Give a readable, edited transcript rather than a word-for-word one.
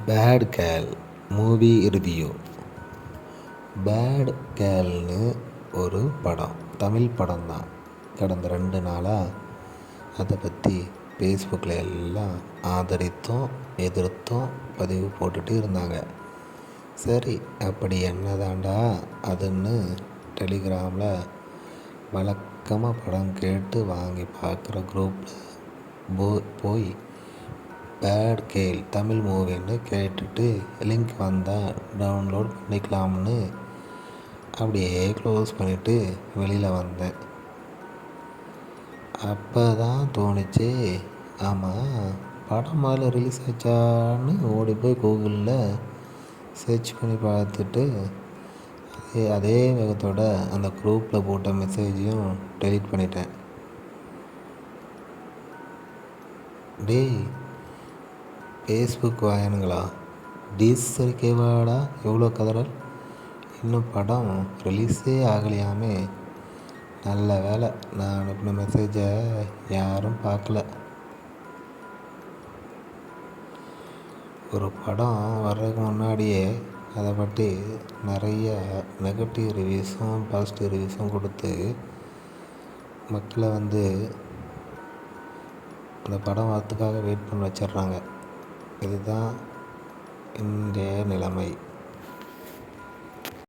Bad girl movie review. Bad கேர்ள்னு ஒரு படம், தமிழ் படம் தான். கடந்த 2 நாளாக அதை பற்றி ஃபேஸ்புக்கில் எல்லாம் ஆதரித்தும் எதிர்த்தும் பதிவு போட்டுட்டு இருந்தாங்க. சரி, அப்படி என்னதாண்டா அதுன்னு டெலிகிராமில் வழக்கமாக படம் கேட்டு வாங்கி பார்க்குற குரூப்பில் போய் பேட் கேர்ள் தமிழ் மூவின்னு கேட்டுட்டு லிங்க் வந்தால் டவுன்லோட் பண்ணிக்கலாம்னு அப்படியே க்ளோஸ் பண்ணிவிட்டு வெளியில் வந்தேன். அப்போ தான் தோணுச்சு, ஆமாம், படம் முதல்ல ரிலீஸ் ஆச்சான்னு ஓடி போய் கூகுளில் சர்ச் பண்ணி பார்த்துட்டு அதே வேகத்தோட அந்த குரூப்பில் போட்ட மெசேஜையும் டெலீட் பண்ணிட்டேன். டேய் ஃபேஸ்புக் வாயனுங்களா, டீசருக்கேவாடா எவ்வளோ கதறல், இன்னும் படம் ரிலீஸே ஆகலையாமே. நல்ல வேலை, நான் அனுப்பின மெசேஜை யாரும் பார்க்கல. ஒரு படம் வர்றதுக்கு முன்னாடியே அதை பற்றி நிறைய நெகட்டிவ் ரிவ்யூஸும் பாசிட்டிவ் ரிவ்யூஸும் கொடுத்து மக்களை அந்த படம் வரத்துக்காக வெயிட் பண்ண வச்சிடுறாங்க. இதுதான் இன்றைய நிலைமை.